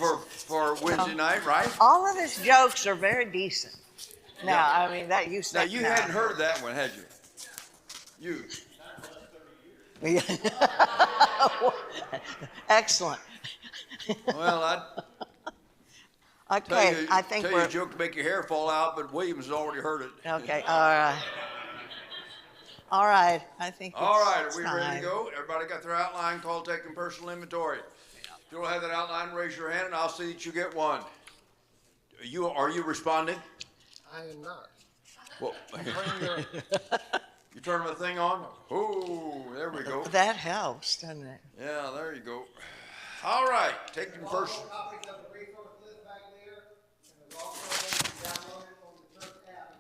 for Wednesday night, right? All of his jokes are very decent. Now, Yeah. I mean, that you Now said. you hadn't heard that one, had you? You. Excellent. Well, I Okay, I think tell you we're. a joke to make your hair fall out, but Williams has already heard it. Okay, all right. All right, I think All right, it's are we time. ready to go? Everybody got their outline called taking personal inventory. If you don't have that outline, raise your hand and I'll see that you get one. Are you responding? I am not. Well, you turn the thing on? Oh, there we go. That helps, doesn't it? Yeah, there you go. All right, taking personal. Copies of the resource list back there, and there's also downloaded on the church app.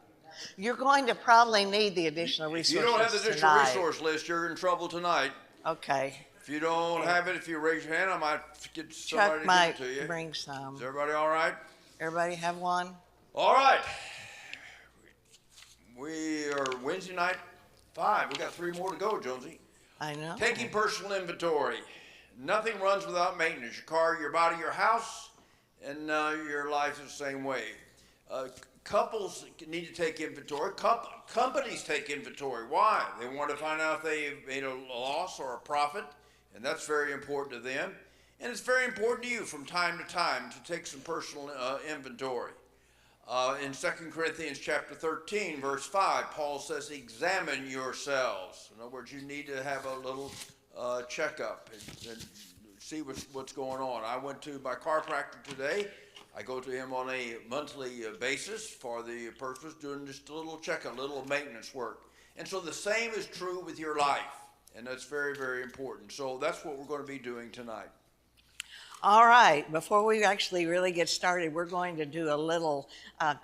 You're going to probably need the additional If resources you don't have the additional tonight. resource list, you're in trouble tonight. Okay. If you don't have it, if you raise your hand, I might get somebody Chuck to might give it to you. bring some. Is everybody all right? Everybody have one? All right. We are Wednesday night 5. We got 3 more to go, Jonesy. I know. Taking personal inventory. Nothing runs without maintenance. Your car, your body, your house, and your life is the same way. Couples need to take inventory. Companies take inventory. Why? They want to find out if they made a loss or a profit, and that's very important to them. And it's very important to you from time to time to take some personal inventory. In 2 Corinthians chapter 13, verse 5, Paul says, examine yourselves. In other words, you need to have a little checkup and see what's going on. I went to my chiropractor today. I go to him on a monthly basis for the purpose doing just a little checkup, a little maintenance work. And so the same is true with your life, and that's very, very important. So that's what we're going to be doing tonight. All right, before we actually really get started, we're going to do a little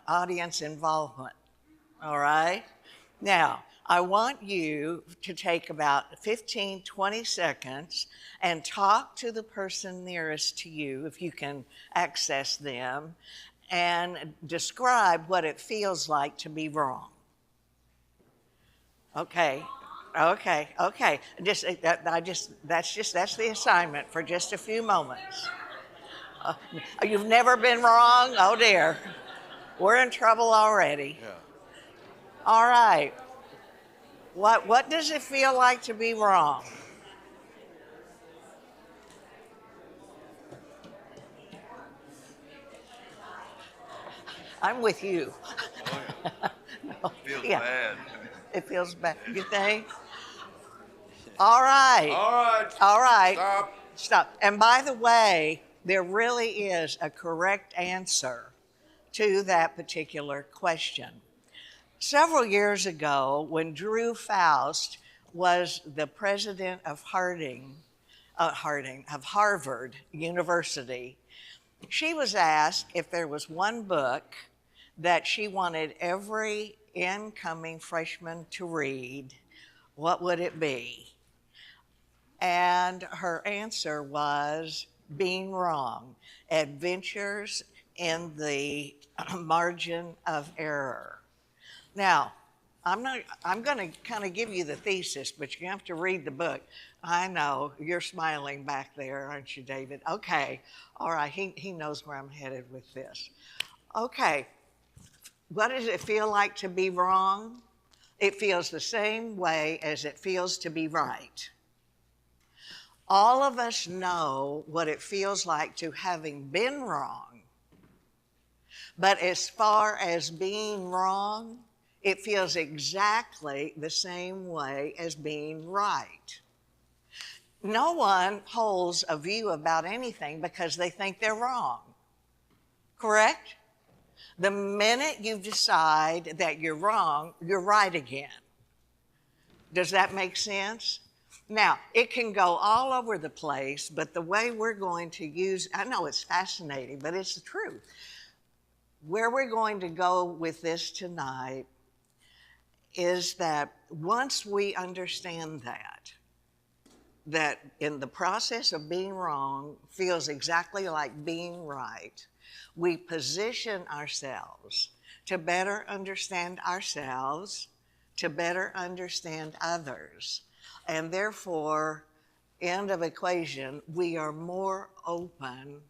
audience involvement. All right? Now, I want you to take about 15, 20 seconds and talk to the person nearest to you, if you can access them, and describe what it feels like to be wrong. Okay. That's the assignment for just a few moments. You've never been wrong? Oh dear. We're in trouble already. Yeah. All right. What does it feel like to be wrong? I'm with you. Oh, yeah. No, Feels yeah. bad. It feels bad. You think? All right. All right. Stop. And by the way, there really is a correct answer to that particular question. Several years ago, when Drew Faust was the president of Harvard University, she was asked if there was one book that she wanted every incoming freshman to read, what would it be? And her answer was Being Wrong, Adventures in the Margin of Error. Now, I'm going to kind of give you the thesis, but you have to read the book. I know, you're smiling back there, aren't you, David? Okay, all right, he knows where I'm headed with this. Okay, what does it feel like to be wrong? It feels the same way as it feels to be right. All of us know what it feels like to having been wrong. But as far as being wrong, it feels exactly the same way as being right. No one holds a view about anything because they think they're wrong. Correct? The minute you decide that you're wrong, you're right again. Does that make sense? Now, it can go all over the place, but the way we're going to use, I know it's fascinating, but it's the truth. Where we're going to go with this tonight is that once we understand that in the process of being wrong feels exactly like being right, we position ourselves to better understand ourselves, to better understand others. And therefore, end of equation, we are more open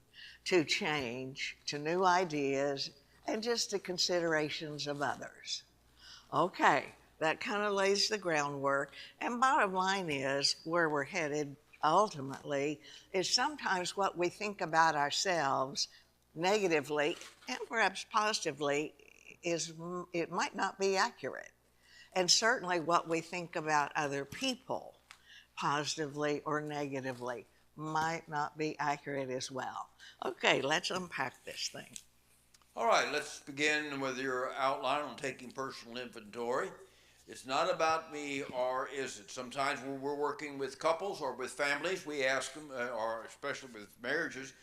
to change, to new ideas, and just to considerations of others. Okay, that kind of lays the groundwork. And bottom line is where we're headed ultimately is sometimes what we think about ourselves negatively and perhaps positively is it might not be accurate. And certainly what we think about other people positively or negatively might not be accurate as well. Okay, let's unpack this thing. All right, let's begin with your outline on taking personal inventory. It's not about me, or is it? Sometimes when we're working with couples or with families, we ask them, or especially with marriages,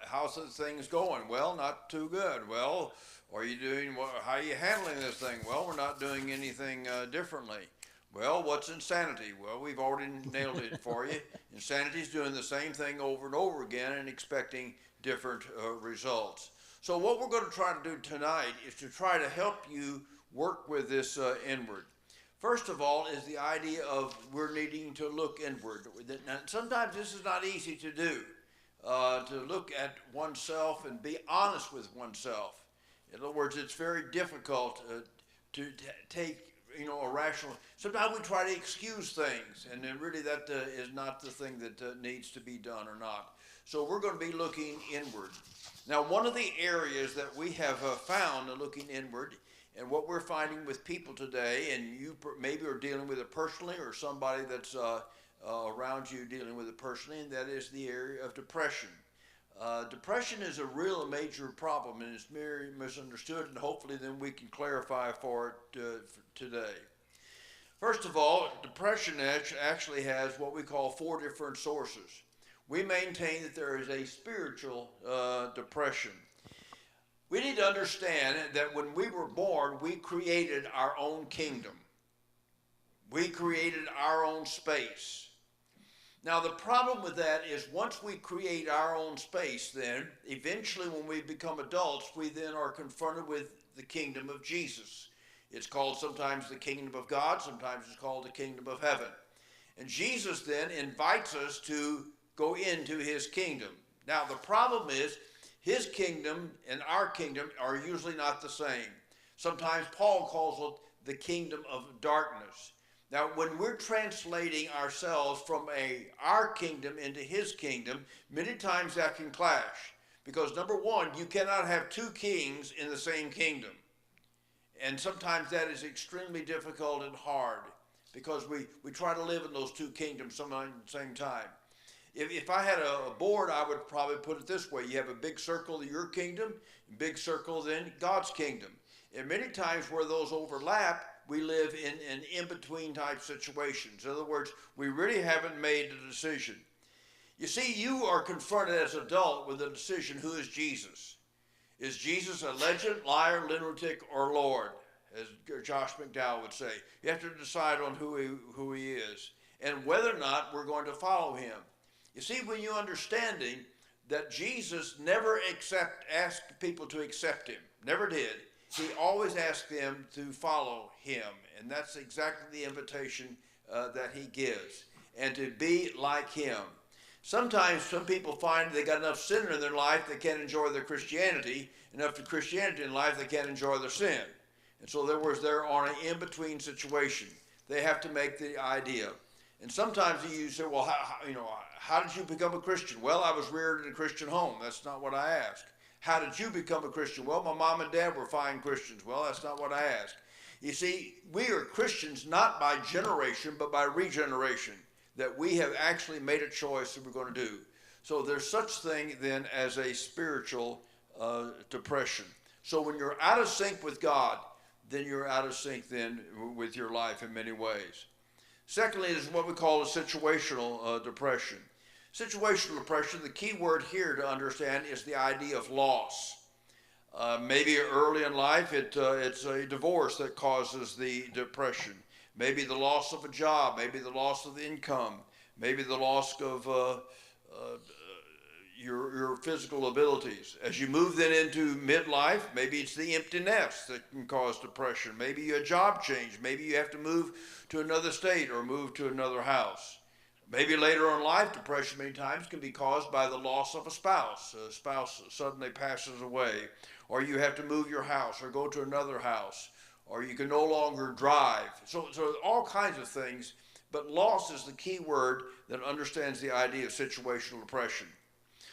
how's the things going? Well, not too good. Well, are you doing? How are you handling this thing? Well, we're not doing anything differently. Well, what's insanity? Well, we've already nailed it for you. Insanity is doing the same thing over and over again and expecting different results. So what we're going to try to do tonight is to try to help you work with this inward. First of all is the idea of we're needing to look inward. Now, sometimes this is not easy to do, to look at oneself and be honest with oneself. In other words, it's very difficult to take a rational. Sometimes we try to excuse things, and then really that is not the thing that needs to be done or not. So we're going to be looking inward. Now, one of the areas that we have found looking inward, and what we're finding with people today, and you maybe are dealing with it personally, or somebody that's around you dealing with it personally, and that is the area of depression. Depression is a real major problem, and it's very misunderstood, and hopefully then we can clarify for it today. First of all, depression actually has what we call 4 different sources. We maintain that there is a spiritual depression. We need to understand that when we were born, we created our own kingdom. We created our own space. Now, the problem with that is once we create our own space, then eventually when we become adults, we then are confronted with the kingdom of Jesus. It's called sometimes the kingdom of God, sometimes it's called the kingdom of heaven. And Jesus then invites us to go into his kingdom. Now, the problem is his kingdom and our kingdom are usually not the same. Sometimes Paul calls it the kingdom of darkness. Now, when we're translating ourselves from our kingdom into his kingdom, many times that can clash. Because number one, you cannot have 2 kings in the same kingdom. And sometimes that is extremely difficult and hard because we try to live in those 2 kingdoms sometimes at the same time. If I had a board, I would probably put it this way. You have a big circle of your kingdom, a big circle then God's kingdom. And many times where those overlap, we live in an in-between type situations. In other words, we really haven't made a decision. You see, you are confronted as an adult with a decision, who is Jesus? Is Jesus a legend, liar, lunatic, or Lord? As Josh McDowell would say. You have to decide on who he is and whether or not we're going to follow him. You see, when you're understanding that Jesus never asked people to accept him, never did. He always asked them to follow him, and that's exactly the invitation that he gives, and to be like him. Sometimes some people find they got enough sin in their life they can't enjoy their Christianity, enough of Christianity in life they can't enjoy their sin. And so they're on an in-between situation. They have to make the idea. And sometimes you say, well, how did you become a Christian? Well, I was reared in a Christian home. That's not what I asked. How did you become a Christian? Well, my mom and dad were fine Christians. Well, that's not what I asked. You see, we are Christians not by generation, but by regeneration, that we have actually made a choice that we're going to do. So there's such thing then as a spiritual depression. So when you're out of sync with God, then you're out of sync then with your life in many ways. Secondly, is what we call a situational depression. Situational depression, the key word here to understand is the idea of loss. Maybe early in life, it's a divorce that causes the depression. Maybe the loss of a job, maybe the loss of income, maybe the loss of your physical abilities. As you move then into midlife, maybe it's the empty nest that can cause depression. Maybe a job change. Maybe you have to move to another state or move to another house. Maybe later in life, depression many times can be caused by the loss of a spouse. A spouse suddenly passes away, or you have to move your house or go to another house, or you can no longer drive. So all kinds of things, but loss is the key word that understands the idea of situational depression.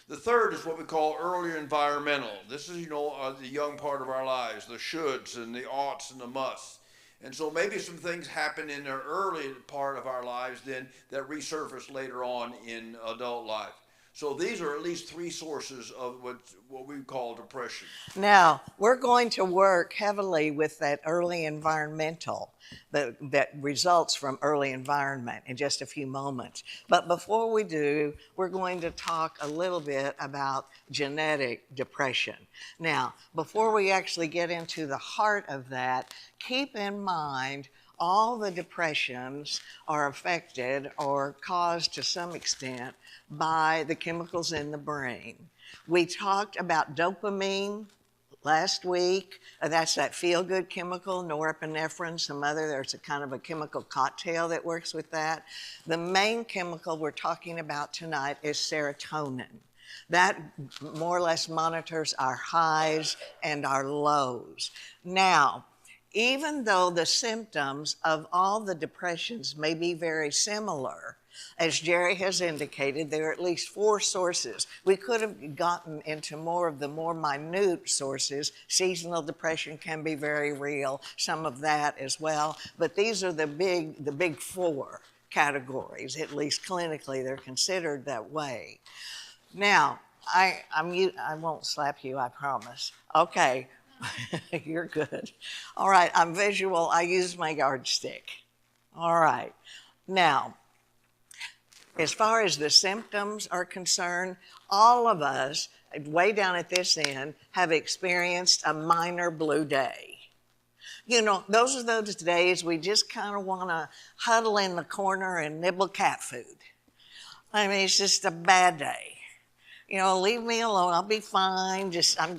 The third is what we call early environmental. This is, the young part of our lives, the shoulds and the oughts and the musts. And so maybe some things happen in the early part of our lives then that resurface later on in adult life. So these are at least three sources of what we call depression. Now, we're going to work heavily with that early environmental, that results from early environment in just a few moments. But before we do, we're going to talk a little bit about genetic depression. Now, before we actually get into the heart of that, keep in mind all the depressions are affected or caused to some extent by the chemicals in the brain. We talked about dopamine last week. That's that feel-good chemical, norepinephrine, there's a kind of a chemical cocktail that works with that. The main chemical we're talking about tonight is serotonin. That more or less monitors our highs and our lows. Now, even though the symptoms of all the depressions may be very similar, as Jerry has indicated, there are at least 4 sources. We could have gotten into more of the more minute sources. Seasonal depression can be very real, some of that as well, but these are the big 4 categories, at least clinically they're considered that way. Now, I won't slap you, I promise. Okay. You're good. All right, I'm visual. I use my yardstick. All right. Now, as far as the symptoms are concerned, all of us, way down at this end, have experienced a minor blue day. Those are those days we just kind of want to huddle in the corner and nibble cat food. I mean, it's just a bad day. Leave me alone. I'll be fine.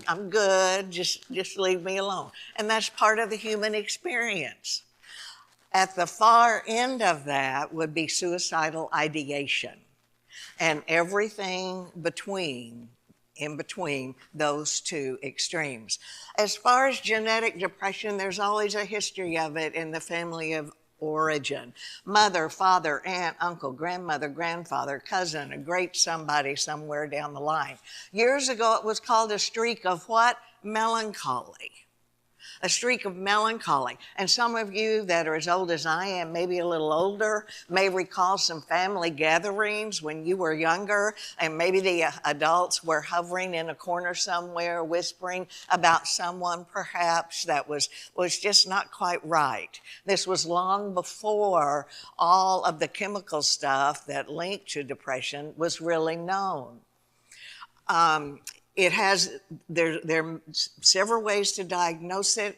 I'm good. Just leave me alone. And that's part of the human experience. At the far end of that would be suicidal ideation and everything in between those 2 extremes. As far as genetic depression, there's always a history of it in the family of origin. Mother, father, aunt, uncle, grandmother, grandfather, cousin, a great somebody somewhere down the line. Years ago, it was called a streak of what? Melancholy. A streak of melancholy. And some of you that are as old as I am, maybe a little older, may recall some family gatherings when you were younger, and maybe the adults were hovering in a corner somewhere, whispering about someone perhaps that was just not quite right. This was long before all of the chemical stuff that linked to depression was really known. There are several ways to diagnose it.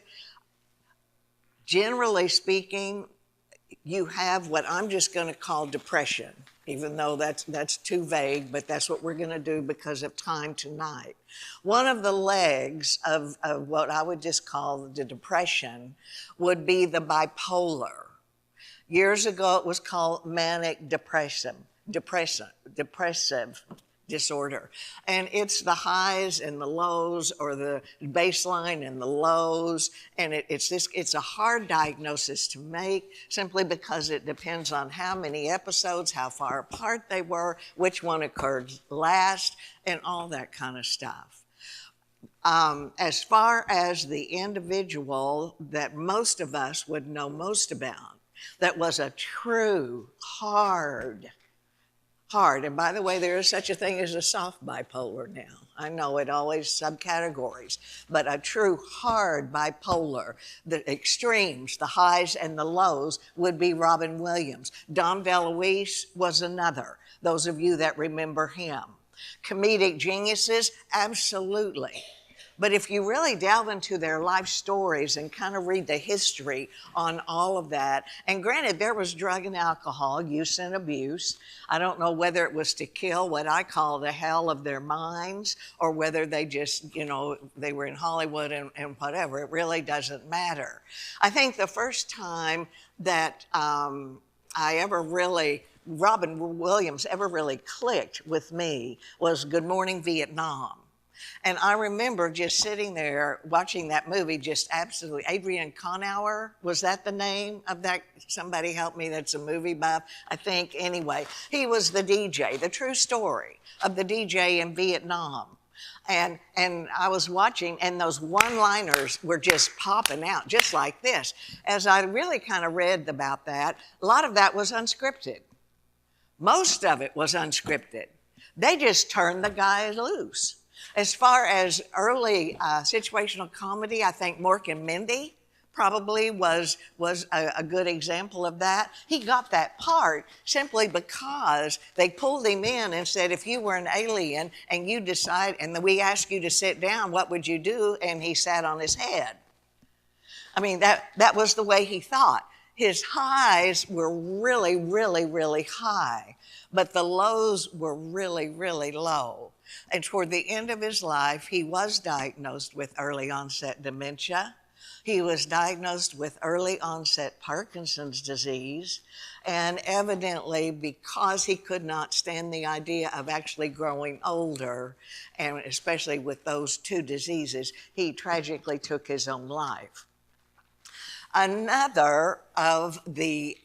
Generally speaking, you have what I'm just going to call depression, even though that's too vague, but that's what we're going to do because of time tonight. One of the legs of what I would just call the depression would be the bipolar. Years ago, it was called manic depressive disorder. And it's the highs and the lows, or the baseline and the lows. And it's a hard diagnosis to make simply because it depends on how many episodes, how far apart they were, which one occurred last, and all that kind of stuff. As far as the individual that most of us would know most about, that was a true hard, and by the way, there is such a thing as a soft bipolar now. I know it always subcategories, but a true hard bipolar, the extremes, the highs and the lows, would be Robin Williams. Dom DeLuise was another, those of you that remember him. Comedic geniuses, absolutely. But if you really delve into their life stories and kind of read the history on all of that, and granted, there was drug and alcohol use and abuse. I don't know whether it was to kill what I call the hell of their minds, or whether they just, they were in Hollywood and whatever. It really doesn't matter. I think the first time that I ever really Robin Williams ever really clicked with me was Good Morning Vietnam. And I remember just sitting there watching that movie, just absolutely. Adrian Conauer, was that the name of that? Somebody help me, that's a movie buff, I think. Anyway, he was the DJ, the true story of the DJ in Vietnam. And I was watching, and those one-liners were just popping out, just like this. As I really kind of read about that, a lot of that was unscripted. Most of it was unscripted. They just turned the guy loose. As far as early situational comedy, I think Mork and Mindy probably was a good example of that. He got that part simply because they pulled him in and said, if you were an alien and you decide, and we asked you to sit down, what would you do? And he sat on his head. I mean, that was the way he thought. His highs were really, really, really high, but the lows were really, really low. And toward the end of his life, he was diagnosed with early onset dementia. He was diagnosed with early onset Parkinson's disease. And evidently, because he could not stand the idea of actually growing older, and especially with those two diseases, he tragically took his own life. Another of the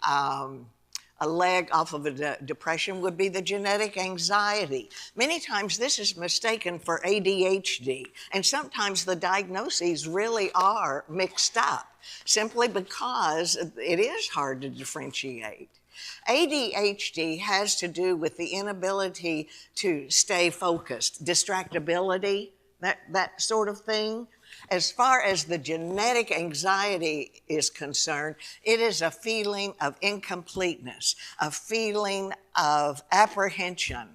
a leg off of a depression would be the genetic anxiety. Many times this is mistaken for ADHD, and sometimes the diagnoses really are mixed up, simply because it is hard to differentiate. ADHD has to do with the inability to stay focused, distractibility, that sort of thing. As far as the genetic anxiety is concerned, it is a feeling of incompleteness, a feeling of apprehension,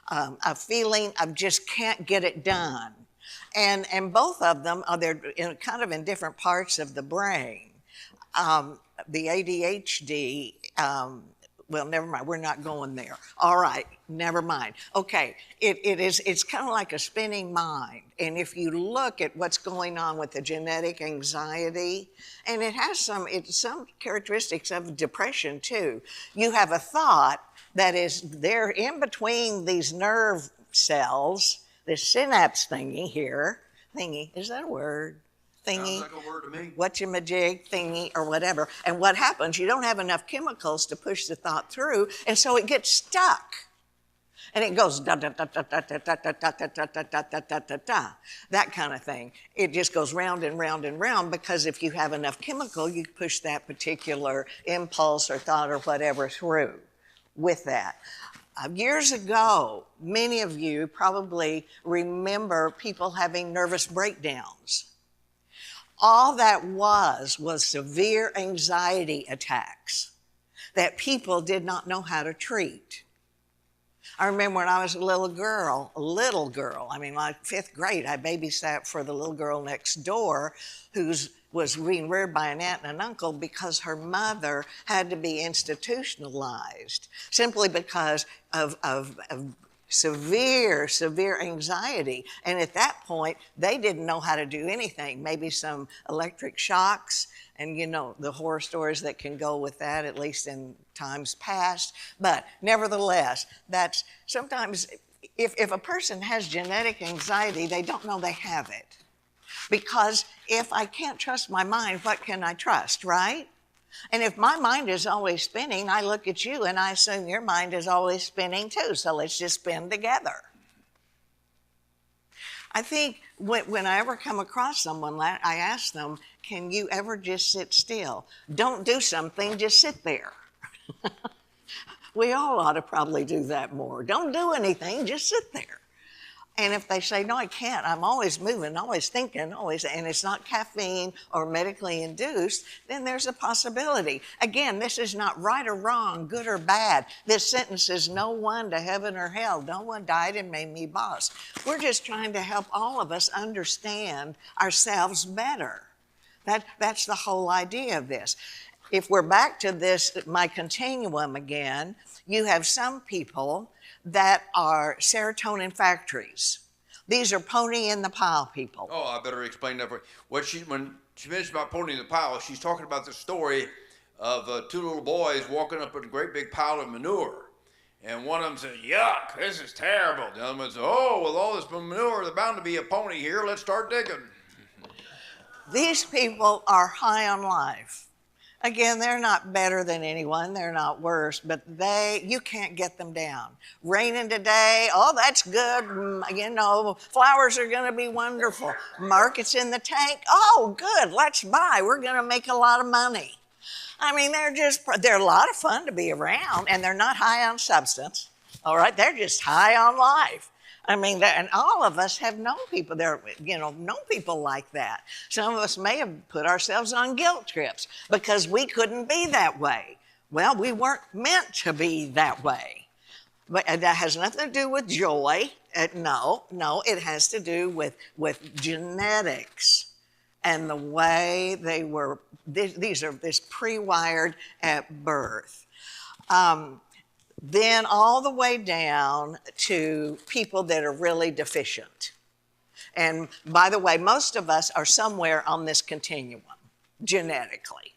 a feeling of just can't get it done. And both of them are kind of in different parts of the brain. The ADHD, well, never mind, we're not going there. All right, never mind. Okay, it's kind of like a spinning mind. And if you look at what's going on with the genetic anxiety, and it has some characteristics of depression too. You have a thought that is there in between these nerve cells, this synapse thingy here. Thingy, is that a word? Thingy, sounds like a word to me. whatchamajig thingy or whatever. And what happens, you don't have enough chemicals to push the thought through, and so it gets stuck. And it goes da da da da da da da da da da da da da da da da da, that kind of thing. It just goes round and round and round, because if you have enough chemical, you push that particular impulse or thought or whatever through with that. Years ago, many of you probably remember people having nervous breakdowns. All that was severe anxiety attacks that people did not know how to treat. I remember when I was a little girl, I mean, like 5th grade, I babysat for the little girl next door who was being reared by an aunt and an uncle because her mother had to be institutionalized simply because of severe anxiety. And at that point, they didn't know how to do anything. Maybe some electric shocks, and you know, the horror stories that can go with that, at least in times past. But nevertheless, that's sometimes, if a person has genetic anxiety, they don't know they have it. Because if I can't trust my mind, what can I trust, right? And if my mind is always spinning, I look at you and I assume your mind is always spinning too, so let's just spin together. I think when I ever come across someone, I ask them, can you ever just sit still? Don't do something, just sit there. We all ought to probably do that more. Don't do anything, just sit there. And if they say, no, I can't, I'm always moving, always thinking, always, and it's not caffeine or medically induced, then there's a possibility. Again, this is not right or wrong, good or bad. This sentence is no one to heaven or hell. No one died and made me boss. We're just trying to help all of us understand ourselves better. That's the whole idea of this. If we're back to this, my continuum again, you have some people that are serotonin factories. These are pony in the pile people. Oh, I better explain that for you. When she mentioned about pony in the pile, she's talking about the story of two little boys walking up with a great big pile of manure. And one of them says, yuck, this is terrible. The other one says, oh, with all this manure, there's bound to be a pony here. Let's start digging. These people are high on life. Again, they're not better than anyone. They're not worse, but you can't get them down. Raining today, oh, that's good. You know, flowers are going to be wonderful. Market's in the tank. Oh, good, let's buy. We're going to make a lot of money. I mean, they're a lot of fun to be around, and they're not high on substance. All right, they're just high on life. I mean, and all of us have known people known people like that. Some of us may have put ourselves on guilt trips because we couldn't be that way. Well, we weren't meant to be that way. But that has nothing to do with joy. No, it has to do with genetics and the way they were. These are pre-wired at birth. Then all the way down to people that are really deficient. And by the way, most of us are somewhere on this continuum, genetically.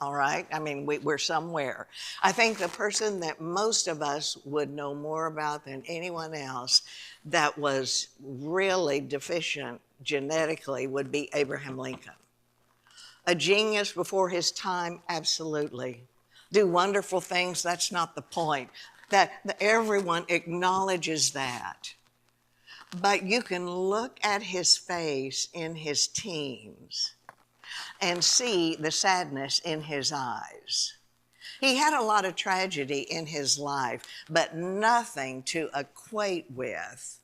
All right? I mean, we're somewhere. I think the person that most of us would know more about than anyone else that was really deficient genetically would be Abraham Lincoln. A genius before his time, absolutely. Do wonderful things, that's not the point. That everyone acknowledges that. But you can look at his face in his teens and see the sadness in his eyes. He had a lot of tragedy in his life, but nothing to equate with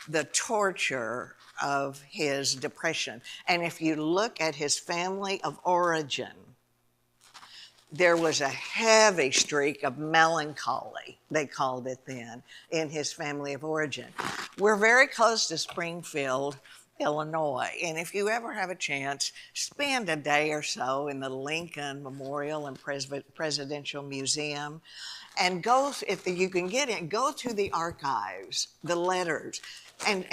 the torture of his depression. And if you look at his family of origin, there was a heavy streak of melancholy, they called it then, in his family of origin. We're very close to Springfield, Illinois, and if you ever have a chance, spend a day or so in the Lincoln Memorial and Presidential Museum, and go, if you can get in, go to the archives, the letters, and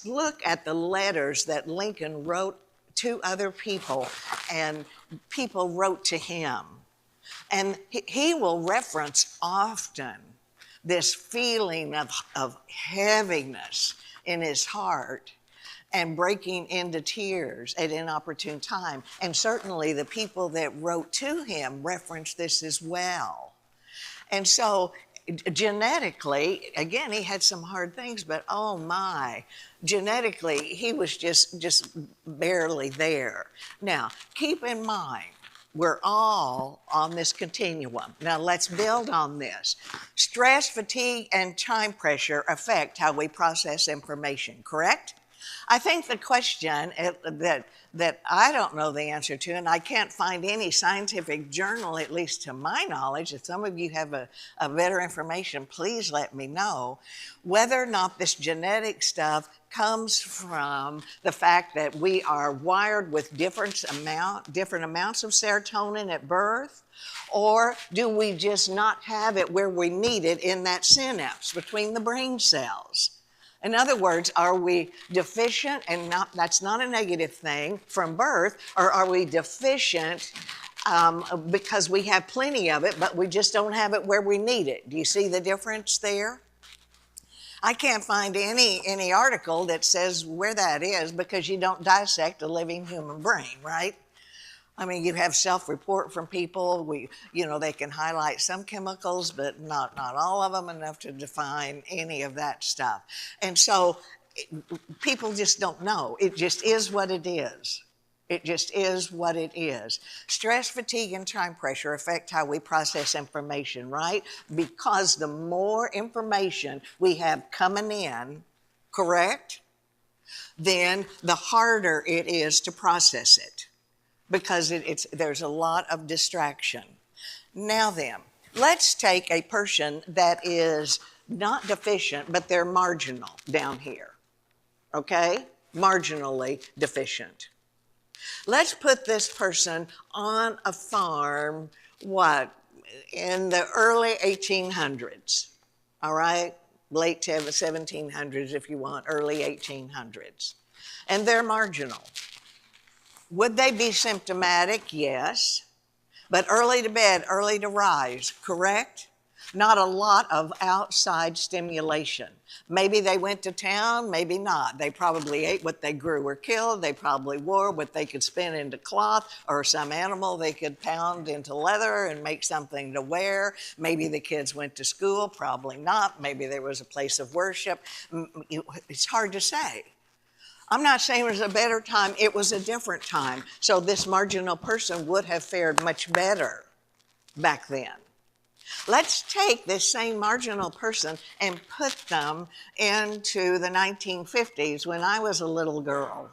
look at the letters that Lincoln wrote to other people, and people wrote to him. And he will reference often this feeling of heaviness in his heart and breaking into tears at inopportune time. And certainly the people that wrote to him reference this as well. And so genetically, again, he had some hard things, but oh my, genetically, he was just barely there. Now, keep in mind, we're all on this continuum. Now, let's build on this. Stress, fatigue, and time pressure affect how we process information, correct? I think the question that I don't know the answer to, and I can't find any scientific journal, at least to my knowledge, if some of you have a better information, please let me know, whether or not this genetic stuff comes from the fact that we are wired with different amounts of serotonin at birth, or do we just not have it where we need it in that synapse between the brain cells? In other words, are we deficient, and that's not a negative thing, from birth, or are we deficient because we have plenty of it, but we just don't have it where we need it? Do you see the difference there? I can't find any article that says where that is, because you don't dissect a living human brain, right? I mean, you have self-report from people. They can highlight some chemicals, but not all of them, enough to define any of that stuff. And so people just don't know. It just is what it is. It just is what it is. Stress, fatigue, and time pressure affect how we process information, right? Because the more information we have coming in, correct, then the harder it is to process it, because there's a lot of distraction. Now then, let's take a person that is not deficient, but they're marginal down here, okay? Marginally deficient. Let's put this person on a farm, in the early 1800s, all right? Late 1700s if you want, early 1800s. And they're marginal. Would they be symptomatic? Yes. But early to bed, early to rise, correct? Not a lot of outside stimulation. Maybe they went to town, maybe not. They probably ate what they grew or killed. They probably wore what they could spin into cloth or some animal they could pound into leather and make something to wear. Maybe the kids went to school, probably not. Maybe there was a place of worship. It's hard to say. I'm not saying it was a better time, it was a different time. So this marginal person would have fared much better back then. Let's take this same marginal person and put them into the 1950s when I was a little girl,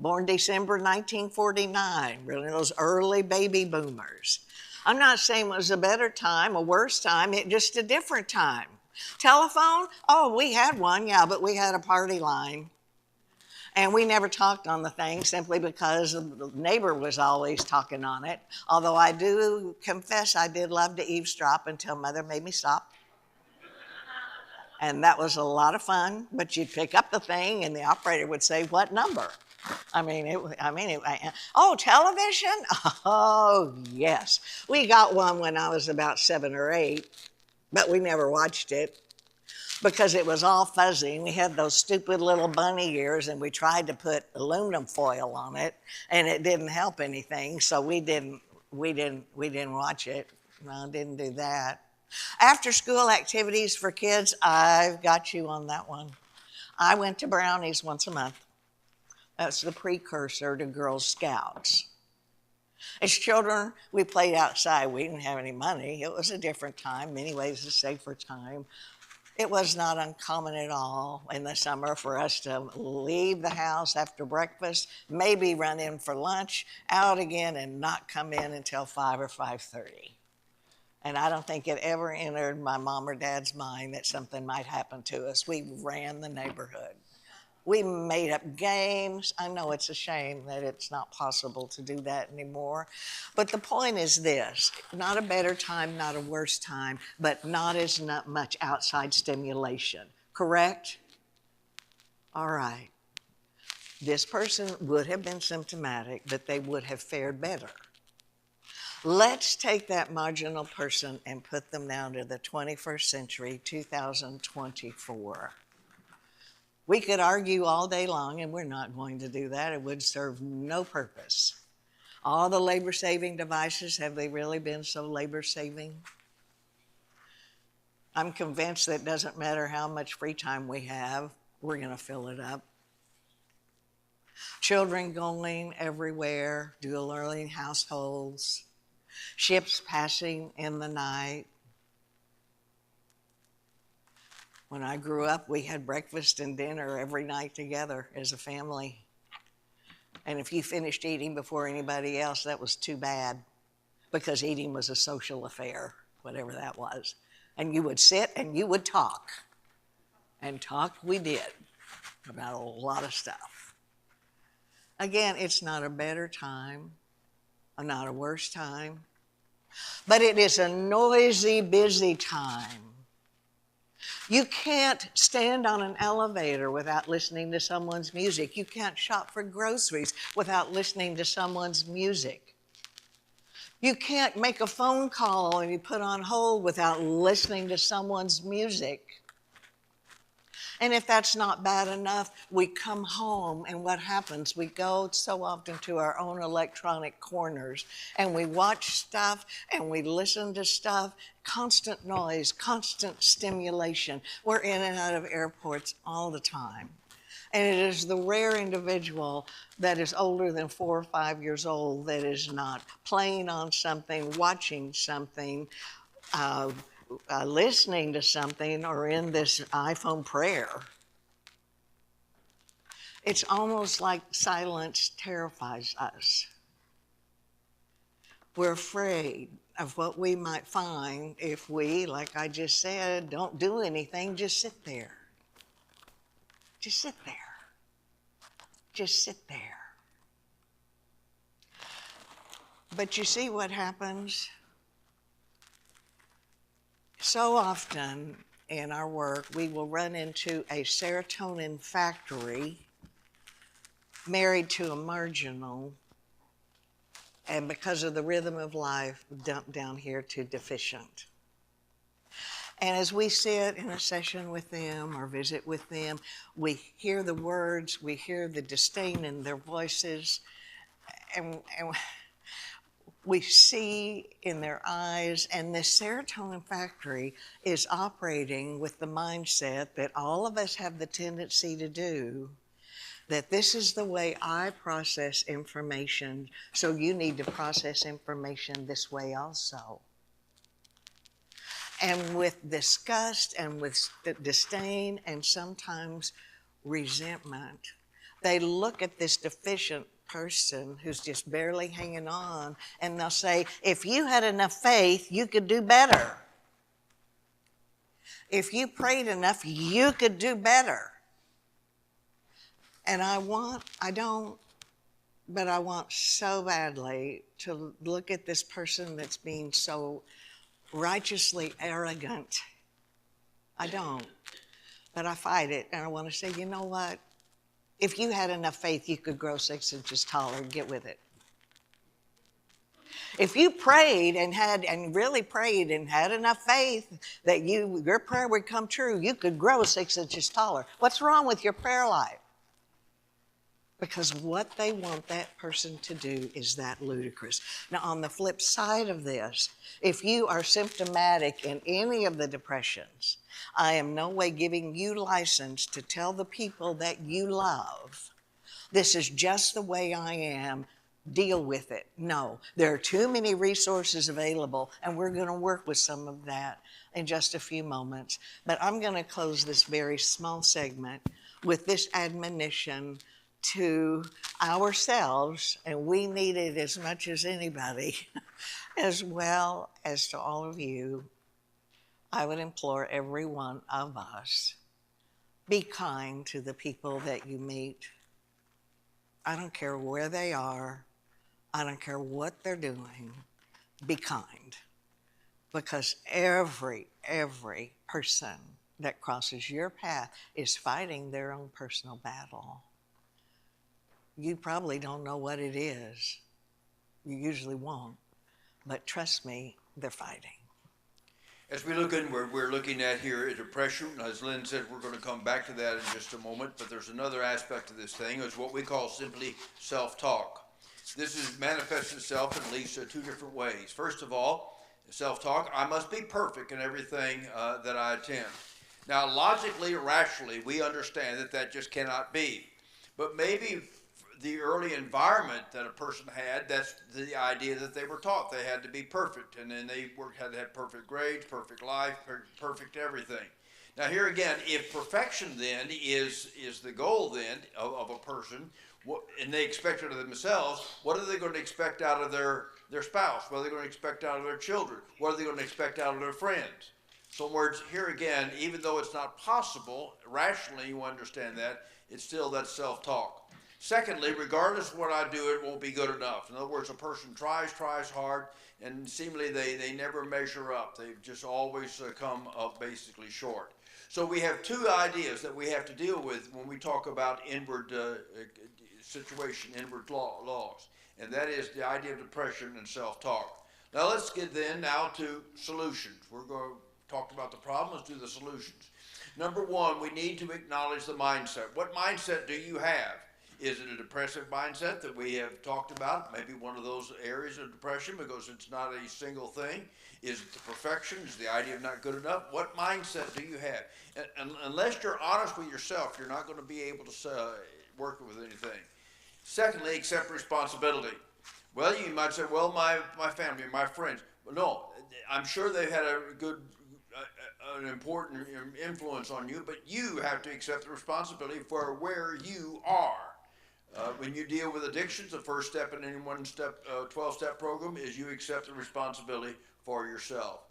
born December 1949, really those early baby boomers. I'm not saying it was a better time, a worse time, just a different time. Telephone? Oh, we had one, yeah, but we had a party line. And we never talked on the thing simply because the neighbor was always talking on it. Although I do confess I did love to eavesdrop until Mother made me stop. And that was a lot of fun, but you'd pick up the thing and the operator would say, "What number?" Oh, television? Oh, yes. We got one when I was about 7 or 8, but we never watched it, because it was all fuzzy. We had those stupid little bunny ears and we tried to put aluminum foil on it and it didn't help anything, so we didn't watch it. No, didn't do that. After school activities for kids, I've got you on that one. I went to Brownies once a month. That's the precursor to Girl Scouts. As children, we played outside. We didn't have any money. It was a different time, many ways a safer time. It was not uncommon at all in the summer for us to leave the house after breakfast, maybe run in for lunch, out again, and not come in until 5 or 5:30. And I don't think it ever entered my mom or dad's mind that something might happen to us. We ran the neighborhood. We made up games. I know it's a shame that it's not possible to do that anymore. But the point is this, not a better time, not a worse time, but not as much outside stimulation, correct? All right. This person would have been symptomatic, but they would have fared better. Let's take that marginal person and put them down to the 21st century, 2024. We could argue all day long, and we're not going to do that. It would serve no purpose. All the labor-saving devices, have they really been so labor-saving? I'm convinced that it doesn't matter how much free time we have, we're going to fill it up. Children going everywhere, dual learning households, ships passing in the night. When I grew up, we had breakfast and dinner every night together as a family. And if you finished eating before anybody else, that was too bad, because eating was a social affair, whatever that was. And you would sit and you would talk. And talk we did about a lot of stuff. Again, it's not a better time, not a worse time, but it is a noisy, busy time. You can't stand on an elevator without listening to someone's music. You can't shop for groceries without listening to someone's music. You can't make a phone call and you put on hold without listening to someone's music. And if that's not bad enough, we come home and what happens? We go so often to our own electronic corners and we watch stuff and we listen to stuff, constant noise, constant stimulation. We're in and out of airports all the time. And it is the rare individual that is older than 4 or 5 years old that is not playing on something, watching something, listening to something, or in this iPhone prayer. It's almost like silence terrifies us. We're afraid of what we might find if we, like I just said, don't do anything, just sit there. Just sit there. Just sit there. But you see what happens? So often in our work, we will run into a serotonin factory married to a marginal, and because of the rhythm of life, dumped down here to deficient. And as we sit in a session with them or visit with them, we hear the words, we hear the disdain in their voices, and we see in their eyes, and this serotonin factory is operating with the mindset that all of us have the tendency to do, that this is the way I process information, so you need to process information this way also. And with disgust and with disdain and sometimes resentment, they look at this deficient person who's just barely hanging on, and they'll say, if you had enough faith, you could do better. If you prayed enough, you could do better. And I want so badly to look at this person that's being so righteously arrogant. I don't. But I fight it, and I want to say, you know what? If you had enough faith, you could grow 6 inches taller. Get with it. If you prayed and really prayed and had enough faith that your prayer would come true, you could grow 6 inches taller. What's wrong with your prayer life? Because what they want that person to do is that ludicrous. Now, on the flip side of this, if you are symptomatic in any of the depressions, I am no way giving you license to tell the people that you love, this is just the way I am, deal with it. No, there are too many resources available, and we're going to work with some of that in just a few moments. But I'm going to close this very small segment with this admonition to ourselves, and we need it as much as anybody, as well as to all of you. I would implore every one of us, be kind to the people that you meet. I don't care where they are. I don't care what they're doing. Be kind, because every person that crosses your path is fighting their own personal battle. You probably don't know what it is. You usually won't. But trust me, they're fighting. As we look inward, we're looking at here at depression. As Lynn said, we're going to come back to that in just a moment. But there's another aspect of this thing, is what we call simply self-talk. This is manifests itself in at least 2 different ways. First of all, self-talk, I must be perfect in everything that I attempt. Now, logically, rationally, we understand that just cannot be. But maybe the early environment that a person had, that's the idea that they were taught. They had to be perfect, and then they had to have perfect grades, perfect life, perfect everything. Now here again, if perfection then is the goal then of a person, and they expect it of themselves, what are they going to expect out of their spouse? What are they going to expect out of their children? What are they going to expect out of their friends? So in words, here again, even though it's not possible, rationally you understand that, it's still that self-talk. Secondly, regardless of what I do, it won't be good enough. In other words, a person tries hard, and seemingly they never measure up. They just always come up basically short. So we have 2 ideas that we have to deal with when we talk about inward situation, inward laws. And that is the idea of depression and self-talk. Now let's get then now to solutions. We're going to talk about the problem, let's do the solutions. Number 1, we need to acknowledge the mindset. What mindset do you have? Is it a depressive mindset that we have talked about? Maybe one of those areas of depression, because it's not a single thing. Is it the perfection? Is it the idea of not good enough? What mindset do you have? And unless you're honest with yourself, you're not going to be able to work with anything. Secondly, accept responsibility. Well, you might say, well, my family, my friends. Well, no, I'm sure they've had a good, an important influence on you, but you have to accept the responsibility for where you are. When you deal with addictions, the first step in any 12-step program is you accept the responsibility for yourself.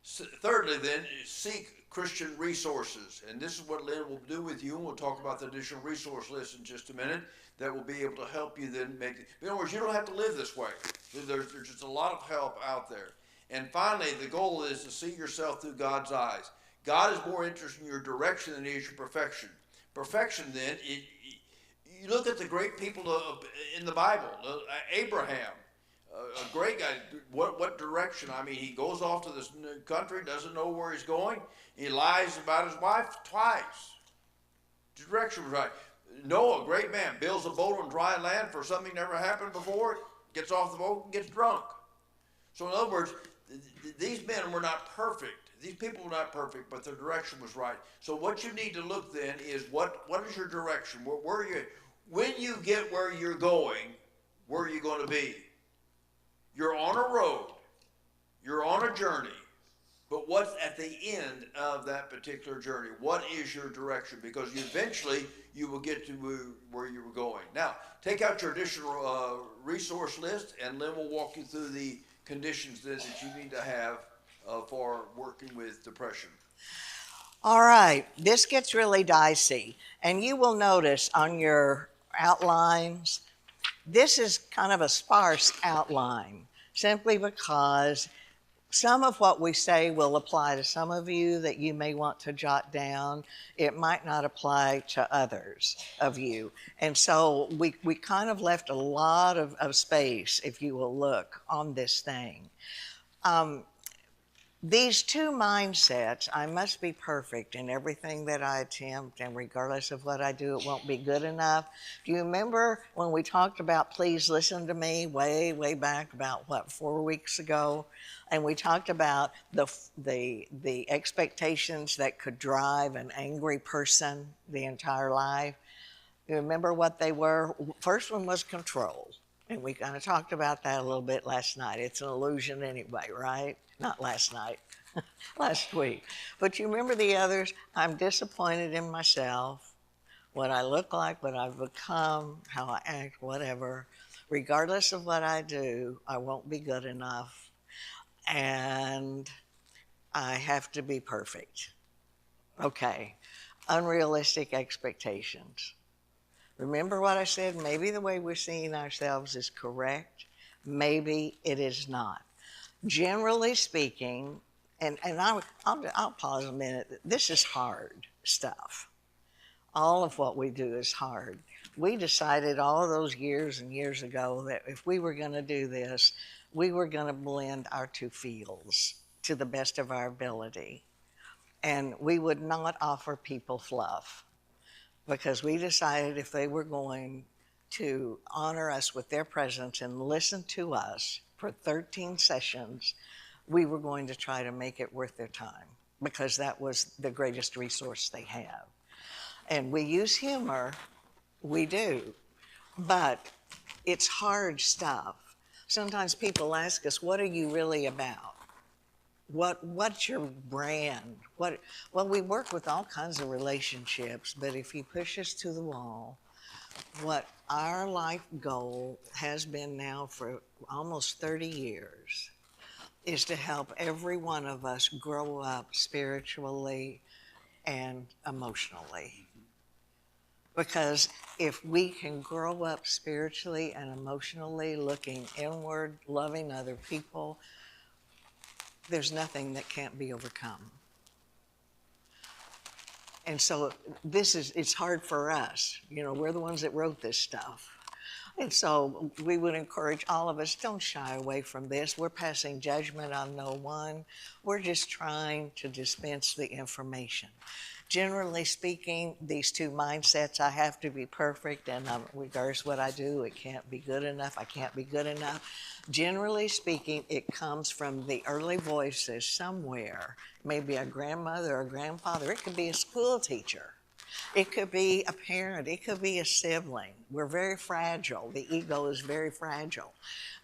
Thirdly, then, seek Christian resources. And this is what Lynn will do with you, and we'll talk about the additional resource list in just a minute that will be able to help you then make it. In other words, you don't have to live this way. There's just a lot of help out there. And finally, the goal is to see yourself through God's eyes. God is more interested in your direction than he is your perfection. Perfection, then, you look at the great people in the Bible. Abraham, great guy. What direction? I mean, he goes off to this country, doesn't know where he's going. He lies about his wife twice. The direction was right. Noah, great man, builds a boat on dry land for something never happened before, gets off the boat and gets drunk. So in other words, these men were not perfect. These people were not perfect, but their direction was right. So what you need to look then is what is your direction? Where are you? When you get where you're going, where are you going to be? You're on a road. You're on a journey. But what's at the end of that particular journey? What is your direction? Because eventually you will get to where you were going. Now, take out your additional resource list, and Lynn will walk you through the conditions that you need to have for working with depression. All right, this gets really dicey. And you will notice on your outlines, this is kind of a sparse outline, simply because some of what we say will apply to some of you that you may want to jot down. It might not apply to others of you. And so we kind of left a lot of space, if you will look, on this thing. These two mindsets, I must be perfect in everything that I attempt, and regardless of what I do, it won't be good enough. Do you remember when we talked about please listen to me way back about, what, 4 weeks ago? And we talked about the expectations that could drive an angry person the entire life. You remember what they were? First one was control. And we kind of talked about that a little bit last night. It's an illusion anyway, right? Not last night, last week. But you remember the others? I'm disappointed in myself, what I look like, what I've become, how I act, whatever. Regardless of what I do, I won't be good enough. And I have to be perfect. Okay, unrealistic expectations. Remember what I said? Maybe the way we're seeing ourselves is correct. Maybe it is not. Generally speaking, and I'll pause a minute. This is hard stuff. All of what we do is hard. We decided all of those years and years ago that if we were going to do this, we were going to blend our two fields to the best of our ability. And we would not offer people fluff, because we decided if they were going to honor us with their presence and listen to us for 13 sessions, we were going to try to make it worth their time, because that was the greatest resource they have. And we use humor, we do, but it's hard stuff. Sometimes people ask us, what are you really about? What's your brand? Well, we work with all kinds of relationships, but if you push us to the wall, what our life goal has been now for almost 30 years is to help every one of us grow up spiritually and emotionally. Because if we can grow up spiritually and emotionally, looking inward, loving other people, there's nothing that can't be overcome. And so it's hard for us. You know, we're the ones that wrote this stuff. And so we would encourage all of us, don't shy away from this. We're passing judgment on no one. We're just trying to dispense the information. Generally speaking, these two mindsets, I have to be perfect, and regardless what I do, it can't be good enough, I can't be good enough. Generally speaking, it comes from the early voices somewhere, maybe a grandmother or grandfather. It could be a school teacher. It could be a parent. It could be a sibling. We're very fragile. The ego is very fragile.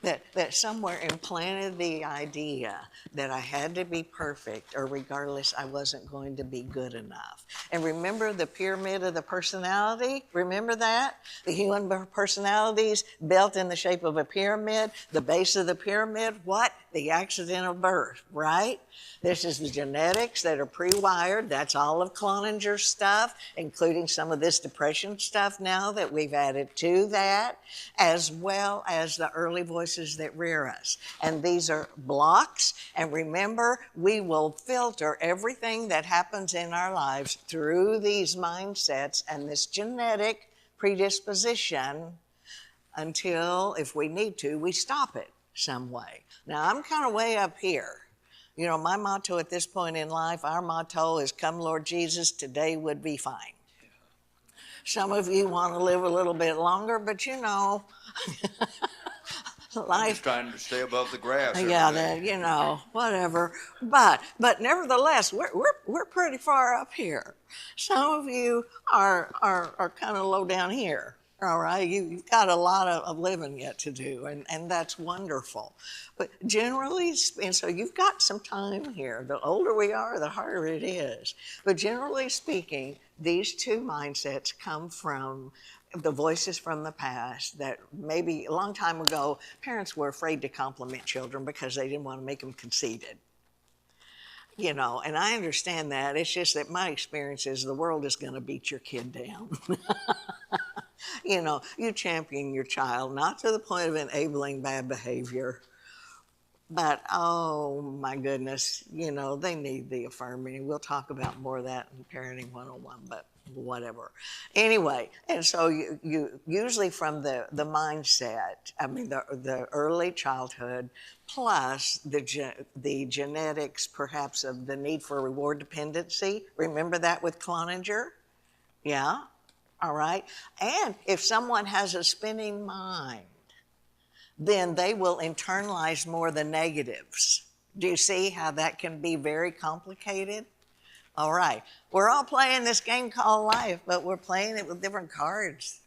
That somewhere implanted the idea that I had to be perfect, or regardless, I wasn't going to be good enough. And remember the pyramid of the personality? Remember that? The human personality is built in the shape of a pyramid. The base of the pyramid, what? The accident of birth, right? This is the genetics that are pre-wired. That's all of Cloninger's stuff, including some of this depression stuff now that we've added to that, as well as the early voices that rear us. And these are blocks. And remember, we will filter everything that happens in our lives through these mindsets and this genetic predisposition until, if we need to, we stop it. some way. Now, I'm kind of way up here. You know, my motto at this point in life, our motto is, come Lord Jesus, today would be fine. Some of you want to live a little bit longer, but you know, I'm life, just trying to stay above the grass. yeah, every day. that, you know, whatever. But nevertheless, we're pretty far up here. Some of you are kind of low down here. All right, you've got a lot of living yet to do, and that's wonderful. But generally, and so you've got some time here. The older we are, the harder it is. But generally speaking, these two mindsets come from the voices from the past that maybe a long time ago, parents were afraid to compliment children because they didn't want to make them conceited. You know, and I understand that. It's just that my experience is the world is going to beat your kid down. You know, you champion your child, not to the point of enabling bad behavior, but oh my goodness, you know, they need the affirming. We'll talk about more of that in Parenting 101, but whatever. Anyway, and so you usually from the mindset, I mean, the early childhood, plus the genetics perhaps of the need for reward dependency. Remember that with Cloninger? Yeah? All right. And if someone has a spinning mind, then they will internalize more the negatives. Do you see how that can be very complicated? All right. We're all playing this game called life, but we're playing it with different cards.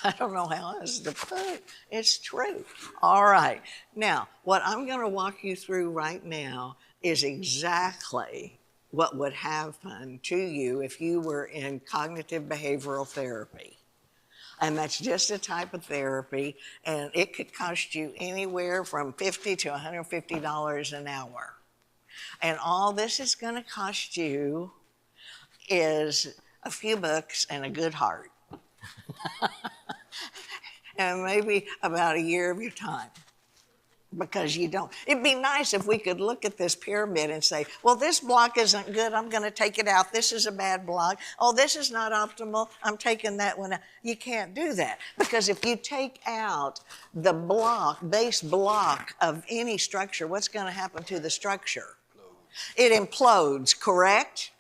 I don't know how else to put it. It's true. All right. Now, what I'm going to walk you through right now is exactly what would happen to you if you were in cognitive behavioral therapy. And that's just a type of therapy, and it could cost you anywhere from $50 to $150 an hour. And all this is going to cost you is a few books and a good heart. And maybe about a year of your time. Because you don't. It'd be nice if we could look at this pyramid and say, well, this block isn't good, I'm going to take it out. This is a bad block. Oh, this is not optimal, I'm taking that one out. You can't do that. Because if you take out the base block of any structure, what's going to happen to the structure? It implodes, correct?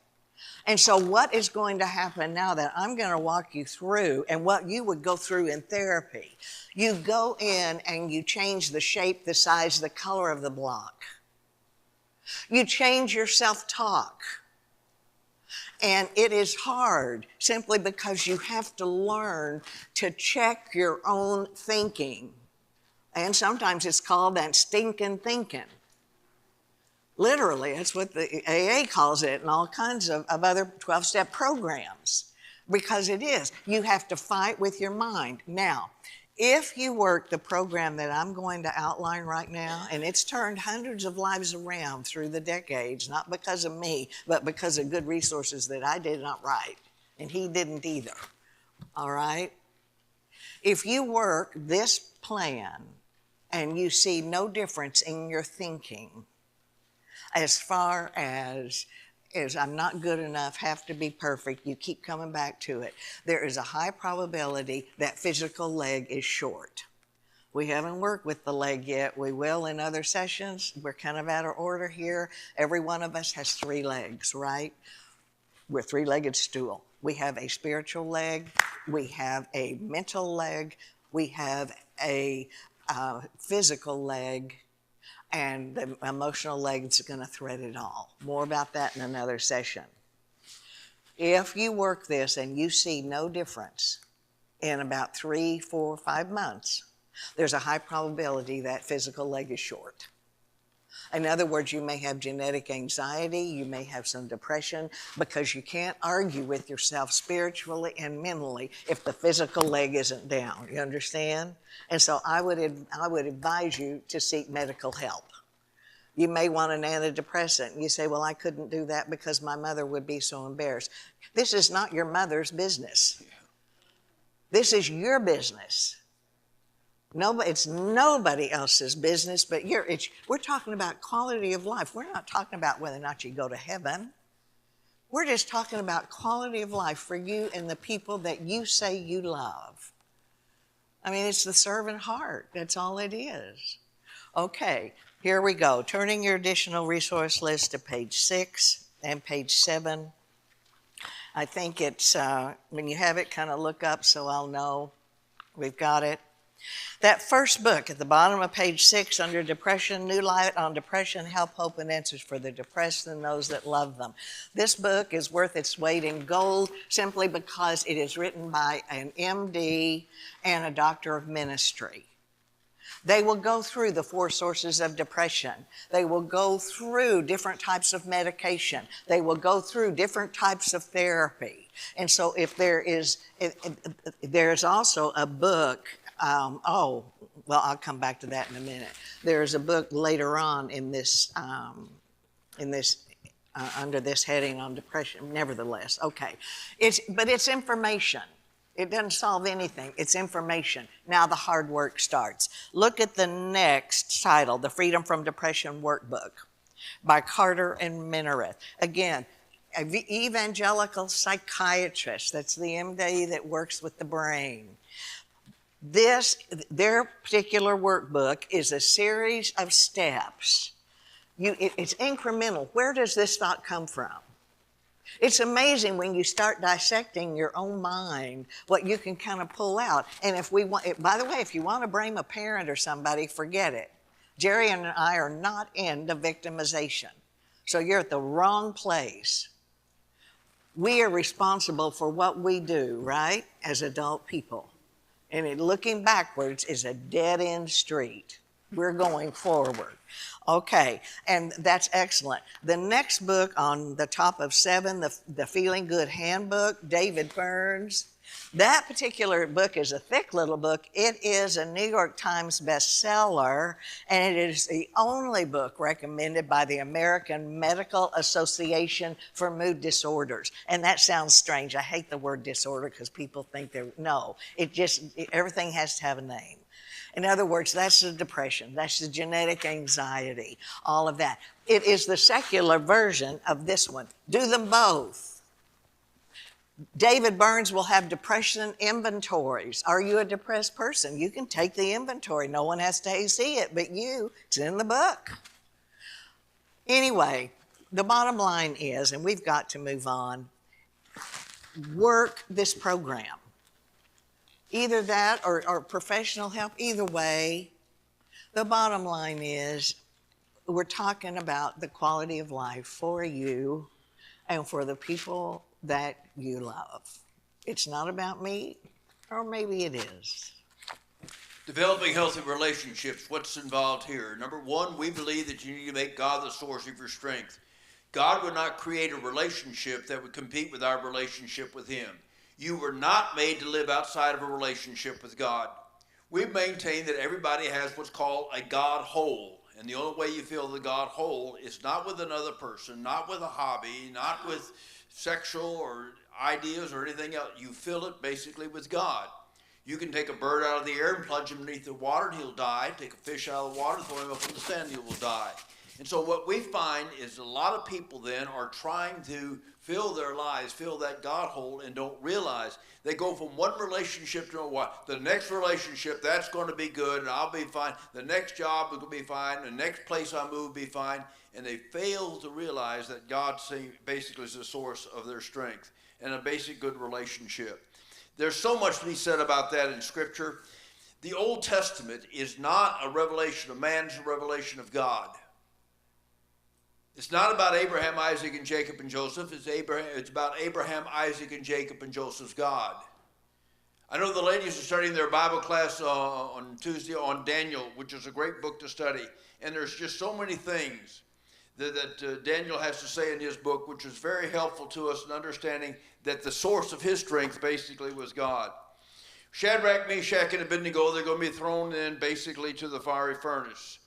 And so what is going to happen now that I'm going to walk you through and what you would go through in therapy, you go in and you change the shape, the size, the color of the block. You change your self-talk. And it is hard simply because you have to learn to check your own thinking. And sometimes it's called that stinking thinking. Literally, that's what the AA calls it and all kinds of other 12-step programs, because it is. You have to fight with your mind. Now, if you work the program that I'm going to outline right now, and it's turned hundreds of lives around through the decades, not because of me, but because of good resources that I did not write, and he didn't either, all right? If you work this plan and you see no difference in your thinking, as far as I'm not good enough, have to be perfect, you keep coming back to it, there is a high probability that physical leg is short. We haven't worked with the leg yet. We will in other sessions. We're kind of out of order here. Every one of us has 3 legs, right? We're a 3-legged stool. We have a spiritual leg. We have a mental leg. We have a physical leg. And the emotional leg is going to thread it all. More about that in another session. If you work this and you see no difference in about 3, 4, 5 months, there's a high probability that physical leg is short. In other words, you may have genetic anxiety, you may have some depression, because you can't argue with yourself spiritually and mentally if the physical leg isn't down. You understand? And so I would advise you to seek medical help. You may want an antidepressant. You say, well, I couldn't do that because my mother would be so embarrassed. This is not your mother's business. This is your business. It's nobody else's business but we're talking about quality of life. We're not talking about whether or not you go to heaven. We're just talking about quality of life for you and the people that you say you love. I mean, it's the servant heart. That's all it is. Okay, here we go. Turning your additional resource list to page 6 and page 7. I think it's, when you have it, kind of look up so I'll know we've got it. That first book at the bottom of page 6 under Depression, New Light on Depression, Help, Hope, and Answers for the Depressed and Those That Love Them. This book is worth its weight in gold simply because it is written by an MD and a doctor of ministry. They will go through the 4 sources of depression. They will go through different types of medication. They will go through different types of therapy. And so if there's also a book, well, I'll come back to that in a minute. There's a book later on in this under this heading on depression, nevertheless. Okay, but it's information. It doesn't solve anything. It's information. Now the hard work starts. Look at the next title, The Freedom from Depression Workbook by Carter and Minareth. Again, evangelical psychiatrist. That's the MD that works with the brain. Their particular workbook is a series of steps. It's incremental. Where does this thought come from? It's amazing when you start dissecting your own mind, what you can kind of pull out. And by the way, if you want to blame a parent or somebody, forget it. Jerry and I are not into victimization. So you're at the wrong place. We are responsible for what we do, right, as adult people. And looking backwards is a dead-end street. We're going forward. Okay, and that's excellent. The next book on the top of 7, the Feeling Good Handbook, David Burns. That particular book is a thick little book. It is a New York Times bestseller, and it is the only book recommended by the American Medical Association for Mood Disorders. And that sounds strange. I hate the word disorder because people think everything has to have a name. In other words, that's the depression, that's the genetic anxiety, all of that. It is the secular version of this one. Do them both. David Burns will have depression inventories. Are you a depressed person? You can take the inventory. No one has to see it but you. It's in the book. Anyway, the bottom line is, and we've got to move on, work this program. Either that or professional help, either way. The bottom line is we're talking about the quality of life for you and for the people that you love. It's not about me, or maybe it is. Developing healthy relationships, what's involved here? Number 1, we believe that you need to make God the source of your strength. God would not create a relationship that would compete with our relationship with Him. You were not made to live outside of a relationship with God. We maintain that everybody has what's called a God hole. And the only way you fill the God hole is not with another person, not with a hobby, not with sexual or ideas or anything else. You fill it basically with God. You can take a bird out of the air and plunge him beneath the water and he'll die. Take a fish out of the water and throw him up in the sand and he will die. And so what we find is a lot of people then are trying to fill their lives, fill that God hole, and don't realize they go from one relationship to another. The next relationship, that's going to be good, and I'll be fine. The next job is going to be fine. The next place I move will be fine. And they fail to realize that God basically is the source of their strength and a basic good relationship. There's so much to be said about that in Scripture. The Old Testament is not a revelation of man, it's a revelation of God. It's not about Abraham, Isaac, and Jacob and Joseph. It's about Abraham, Isaac, and Jacob and Joseph's God. I know the ladies are studying their Bible class on Tuesday on Daniel, which is a great book to study. And there's just so many things that Daniel has to say in his book, which is very helpful to us in understanding that the source of his strength basically was God. Shadrach, Meshach, and Abednego, they're going to be thrown in basically to the fiery furnace.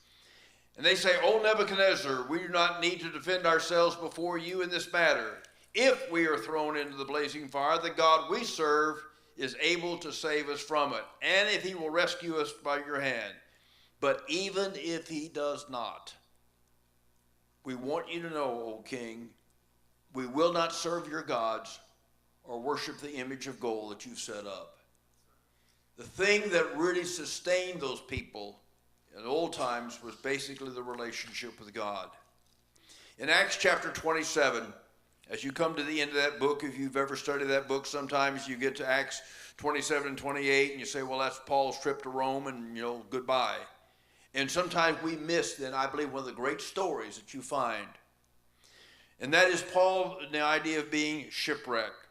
And they say, "O Nebuchadnezzar, we do not need to defend ourselves before you in this matter. If we are thrown into the blazing fire, the God we serve is able to save us from it, and if he will rescue us by your hand. But even if he does not, we want you to know, O king, we will not serve your gods or worship the image of gold that you've set up." The thing that really sustained those people in old times was basically the relationship with God. In Acts chapter 27, as you come to the end of that book, if you've ever studied that book, sometimes you get to Acts 27 and 28 and you say, well, that's Paul's trip to Rome and, goodbye. And sometimes we miss then, I believe, one of the great stories that you find. And that is Paul and the idea of being shipwrecked.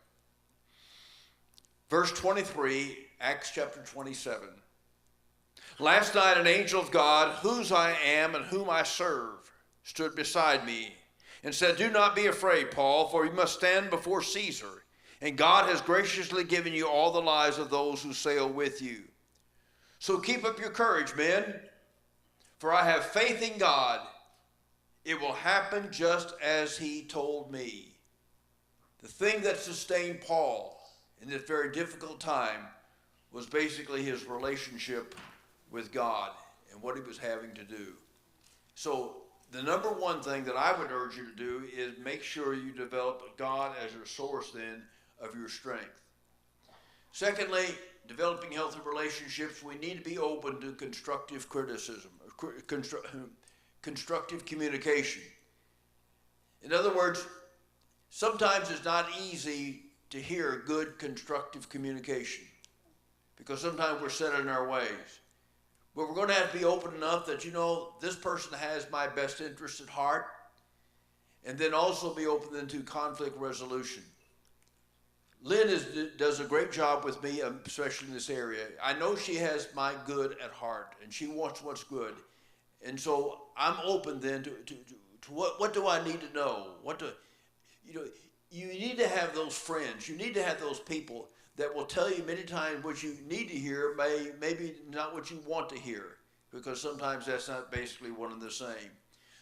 Verse 23, Acts chapter 27. Last night an angel of God, whose I am and whom I serve, stood beside me and said, do not be afraid, Paul, for you must stand before Caesar, and God has graciously given you all the lives of those who sail with you. So keep up your courage, men, for I have faith in God. It will happen just as he told me. The thing that sustained Paul in this very difficult time was basically his relationship with God and what he was having to do. So the number one thing that I would urge you to do is make sure you develop God as your source then of your strength. Secondly, developing healthy relationships, we need to be open to constructive criticism, constructive communication. In other words, sometimes it's not easy to hear good constructive communication because sometimes we're set in our ways. But we're going to have to be open enough that, this person has my best interest at heart, and then also be open then to conflict resolution. Lynn does a great job with me, especially in this area. I know she has my good at heart, and she wants what's good. And so I'm open then to what do I need to know? You need to have those friends. You need to have those people that will tell you many times what you need to hear, maybe not what you want to hear, because sometimes that's not basically one and the same.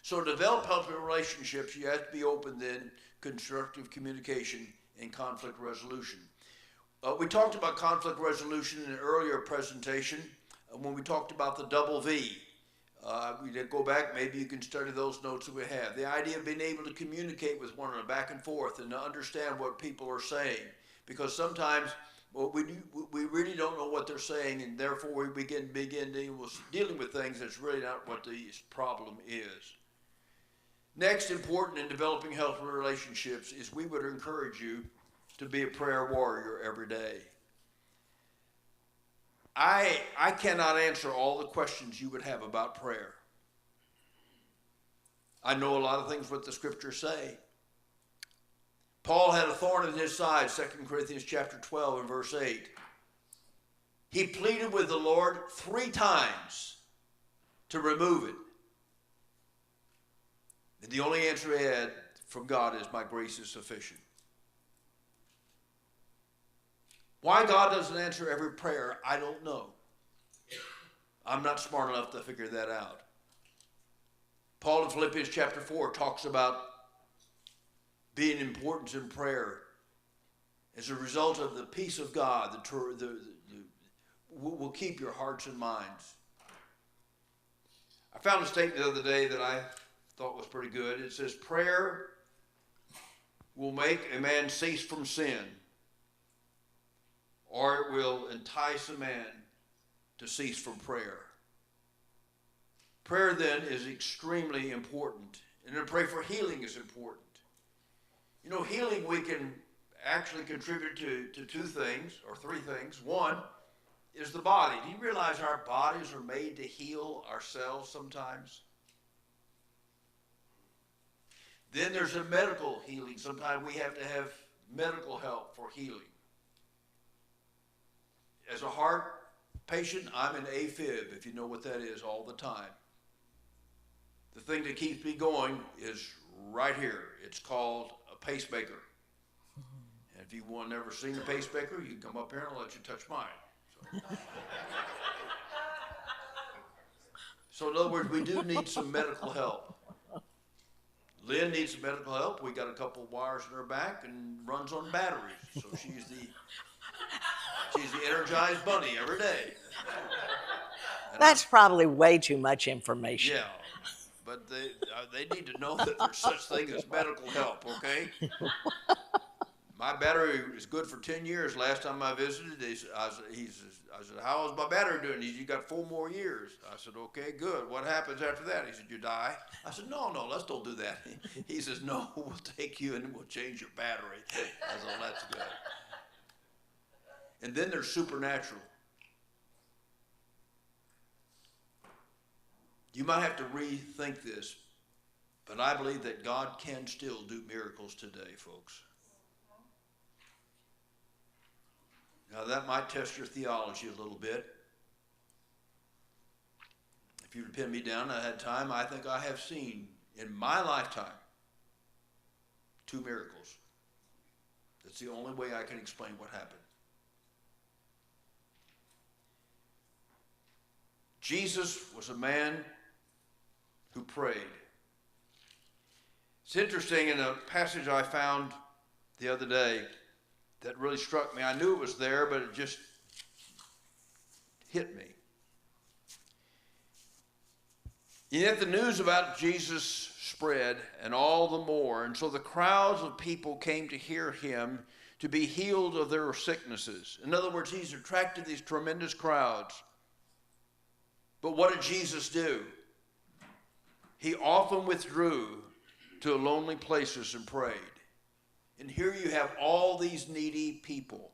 So to develop healthy relationships, you have to be open then, constructive communication and conflict resolution. We talked about conflict resolution in an earlier presentation when we talked about the double V. We did go back, maybe you can study those notes that we have. The idea of being able to communicate with one another back and forth and to understand what people are saying. Because sometimes we really don't know what they're saying, and therefore we begin dealing with things that's really not what the problem is. Next, important in developing healthy relationships is we would encourage you to be a prayer warrior every day. I cannot answer all the questions you would have about prayer. I know a lot of things what the scriptures say. Paul had a thorn in his side, 2 Corinthians chapter 12 and verse 8. He pleaded with the Lord 3 times to remove it. And the only answer he had from God is, my grace is sufficient. Why God doesn't answer every prayer, I don't know. I'm not smart enough to figure that out. Paul in Philippians chapter 4 talks about being important in prayer as a result of the peace of God that will keep your hearts and minds. I found a statement the other day that I thought was pretty good. It says, prayer will make a man cease from sin, or it will entice a man to cease from prayer. Prayer then is extremely important. And to pray for healing is important. Healing we can actually contribute to 2 things or 3 things. One is the body. Do you realize our bodies are made to heal ourselves sometimes? Then there's a medical healing. Sometimes we have to have medical help for healing. As a heart patient, I'm an AFib, if you know what that is, all the time. The thing that keeps me going is right here. It's called a pacemaker. And if you want never seen a pacemaker, you can come up here and I'll let you touch mine. So in other words, we do need some medical help. Lynn needs some medical help. We got a couple of wires in her back and runs on batteries. So she's the energized bunny every day. And That's probably way too much information. yeah, but they need to know that there's such thing as medical help, okay? my battery is good for 10 years. Last time I visited, I said, how is my battery doing? He said, you got 4 more years. I said, okay, good. What happens after that? He said, you die. I said, no, let's don't do that. He says, no, we'll take you and we'll change your battery. I said, well, that's good. And then there's supernatural. You might have to rethink this, but I believe that God can still do miracles today, folks. Now that might test your theology a little bit. If you would pin me down, I had time, I think I have seen in my lifetime 2 miracles. That's the only way I can explain what happened. Jesus was a man who prayed. It's interesting, in a passage I found the other day that really struck me. I knew it was there, but it just hit me. Yet the news about Jesus spread, and all the more, and so the crowds of people came to hear him, to be healed of their sicknesses. In other words, he's attracted these tremendous crowds. But what did Jesus do? He often withdrew to lonely places and prayed. And here you have all these needy people.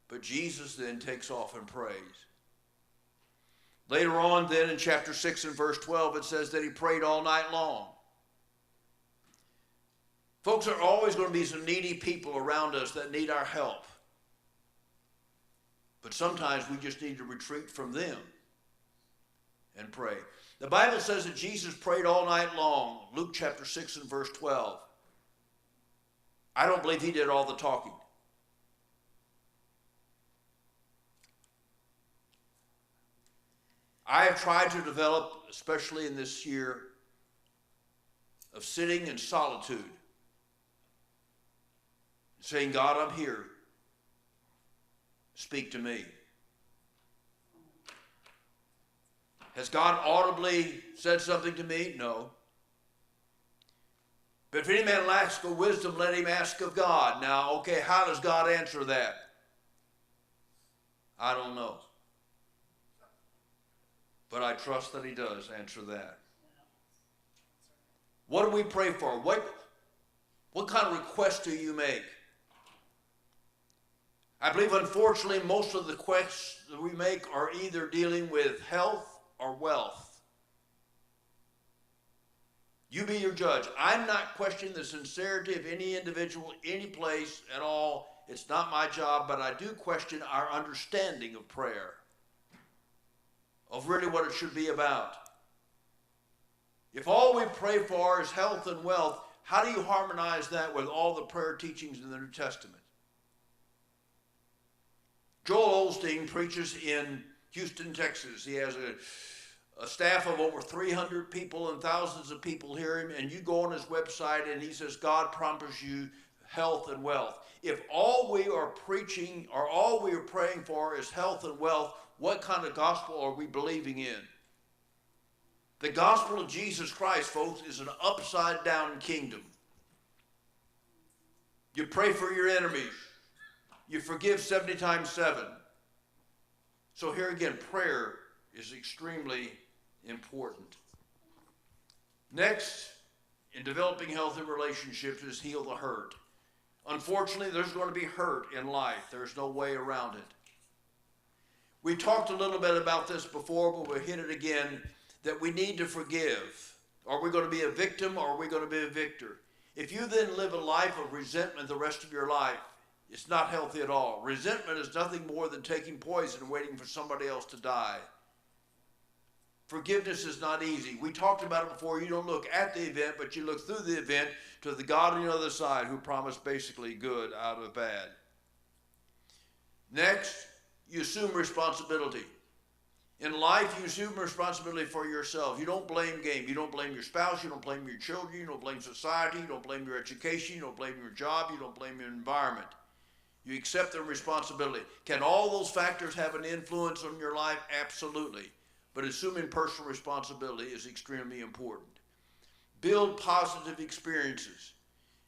But Jesus then takes off and prays. Later on then in chapter 6 and verse 12, it says that he prayed all night long. Folks, there are always going to be some needy people around us that need our help. But sometimes we just need to retreat from them and pray. The Bible says that Jesus prayed all night long. Luke chapter 6 and verse 12. I don't believe he did all the talking. I have tried to develop, especially in this year, of sitting in solitude, saying, God, I'm here. Speak to me. Has God audibly said something to me? No. But if any man lacks for wisdom, let him ask of God. Now, okay, how does God answer that? I don't know. But I trust that he does answer that. What do we pray for? What kind of requests do you make? I believe, unfortunately, most of the requests that we make are either dealing with health or wealth. You be your judge. I'm not questioning the sincerity of any individual, any place at all. It's not my job, but I do question our understanding of prayer, of really what it should be about. If all we pray for is health and wealth, how do you harmonize that with all the prayer teachings in the New Testament? Joel Osteen preaches in Houston, Texas. He has a staff of over 300 people, and thousands of people hear him. And you go on his website and he says, God promises you health and wealth. If all we are preaching or all we are praying for is health and wealth, what kind of gospel are we believing in? The gospel of Jesus Christ, folks, is an upside down kingdom. You pray for your enemies. You forgive 70 times 7. So here again, prayer is extremely important. Next, in developing healthy relationships, is heal the hurt. Unfortunately, there's going to be hurt in life. There's no way around it. We talked a little bit about this before, but we'll hit it again, that we need to forgive. Are we going to be a victim or are we going to be a victor? If you then live a life of resentment the rest of your life, it's not healthy at all. Resentment is nothing more than taking poison and waiting for somebody else to die. Forgiveness is not easy. We talked about it before. You don't look at the event, but you look through the event to the God on the other side who promised basically good out of bad. Next, you assume responsibility. In life, you assume responsibility for yourself. You don't blame game. You don't blame your spouse. You don't blame your children. You don't blame society. You don't blame your education. You don't blame your job. You don't blame your environment. You accept the responsibility. Can all those factors have an influence on your life? Absolutely. But assuming personal responsibility is extremely important. Build positive experiences.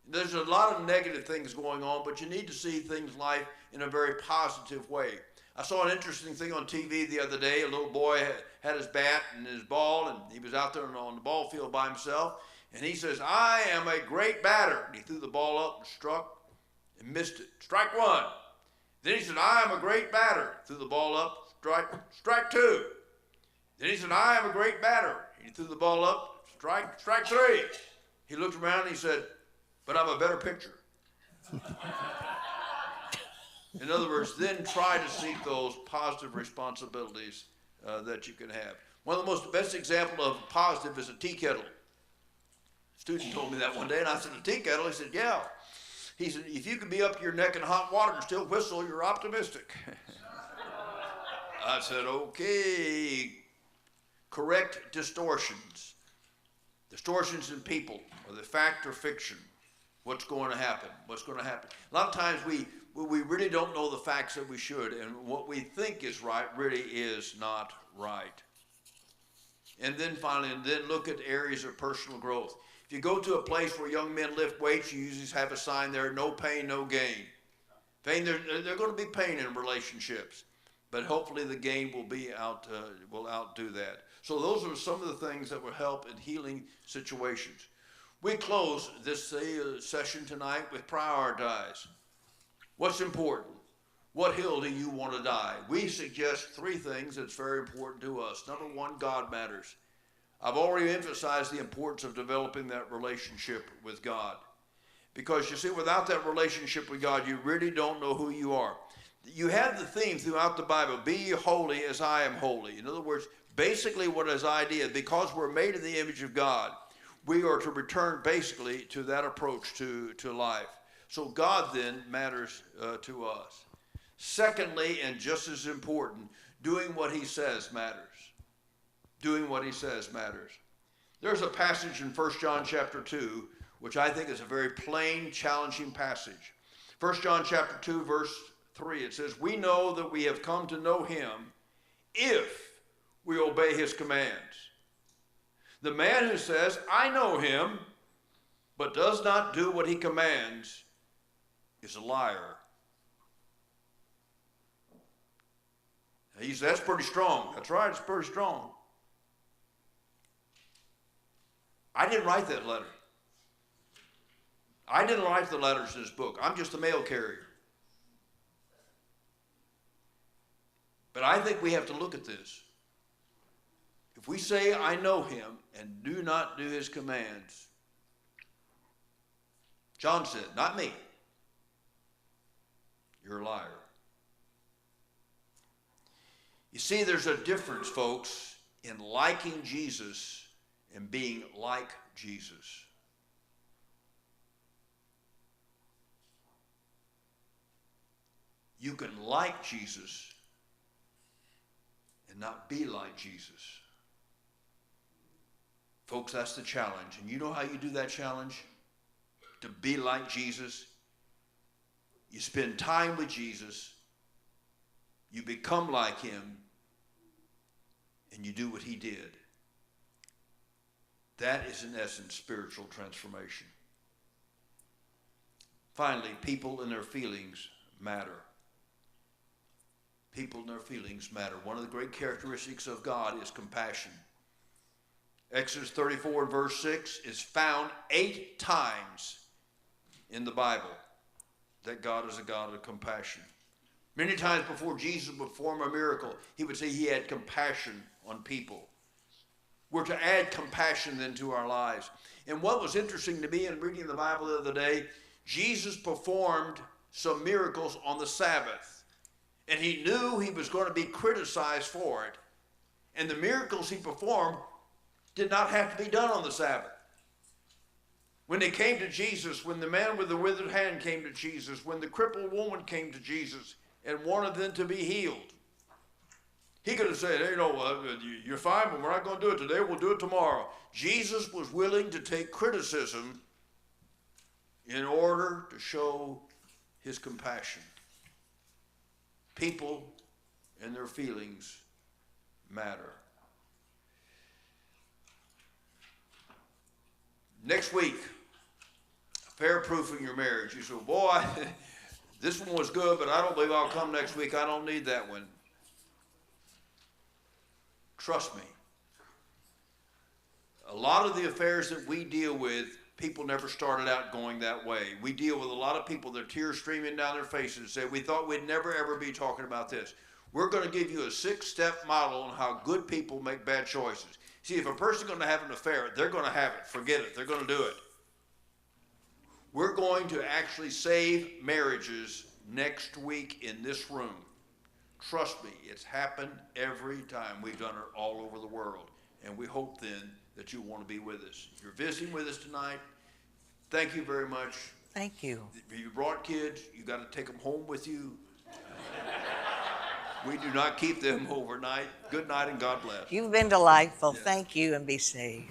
There's a lot of negative things going on, but you need to see things life in a very positive way. I saw an interesting thing on TV the other day. A little boy had his bat and his ball, and he was out there on the ball field by himself. And he says, "I am a great batter." And he threw the ball up and struck and missed it. Strike one. Then he said, "I am a great batter." Threw the ball up, strike two. Then he said, "I am a great batter." He threw the ball up, strike three. He looked around and he said, "But I'm a better pitcher." In other words, then try to seek those positive responsibilities that you can have. One of the best example of positive is a tea kettle. A student told me that one day, and I said, "A tea kettle?" He said, "Yeah." He said, "If you can be up to your neck in hot water and still whistle, you're optimistic." I said, "Okay." Correct distortions. Distortions in people, or the fact or fiction. What's going to happen? What's going to happen? A lot of times we really don't know the facts that we should, and what we think is right really is not right. And then finally, look at areas of personal growth. If you go to a place where young men lift weights, you usually have a sign there, "No pain, no gain." Pain, there's going to be pain in relationships, but hopefully the gain will outdo that. So those are some of the things that will help in healing situations. We close this session tonight with prioritize. What's important? What hill do you want to die? We suggest three things that's very important to us. Number one, God matters. I've already emphasized the importance of developing that relationship with God. Because you see, without that relationship with God, you really don't know who you are. You have the theme throughout the Bible, "Be ye holy as I am holy." In other words, basically what his idea, because we're made in the image of God, we are to return basically to that approach to life. So God then matters to us. Secondly, and just as important, doing what he says matters. Doing what he says matters. There's a passage in 1 John chapter 2, which I think is a very plain, challenging passage. 1 John chapter 2, verse 3, it says, "We know that we have come to know him if we obey his commands. The man who says, 'I know him,' but does not do what he commands is a liar." He says, "That's pretty strong." That's right, it's pretty strong. I didn't write that letter. I didn't write the letters in this book. I'm just a mail carrier. But I think we have to look at this. If we say, "I know him," and do not do his commands, John said, not me, you're a liar. You see, there's a difference, folks, in liking Jesus and being like Jesus. You can like Jesus and not be like Jesus. Folks, that's the challenge. And you know how you do that challenge? To be like Jesus. You spend time with Jesus. You become like him. And you do what he did. That is, in essence, spiritual transformation. Finally, people and their feelings matter. People and their feelings matter. One of the great characteristics of God is compassion. Exodus 34 and verse 6 is found 8 times in the Bible that God is a God of compassion. Many times before Jesus would perform a miracle, he would say he had compassion on people. We're to add compassion then to our lives. And what was interesting to me in reading the Bible the other day, Jesus performed some miracles on the Sabbath. And he knew he was going to be criticized for it. And the miracles he performed did not have to be done on the Sabbath. When they came to Jesus, when the man with the withered hand came to Jesus, when the crippled woman came to Jesus and wanted them to be healed, he could have said, "Hey, no, you're fine, but we're not going to do it today. We'll do it tomorrow." Jesus was willing to take criticism in order to show his compassion. People and their feelings matter. Next week, Fair proofing your marriage. You say, boy, this one was good, but I don't believe I'll come next week. I don't need that one. Trust me. A lot of the affairs that we deal with, people never started out going that way. We deal with a lot of people, their tears streaming down their faces, and say, we thought we'd never ever be talking about this. We're going to give you a 6-step model on how good people make bad choices. See, if a person's going to have an affair, they're going to have it. Forget it. They're going to do it. We're going to actually save marriages next week in this room. Trust me, it's happened every time. We've done it all over the world. And we hope then that you want to be with us. If you're visiting with us tonight, thank you very much. Thank you. If you brought kids, you got to take them home with you. We do not keep them overnight. Good night and God bless. You've been delightful. Thank you, and be safe.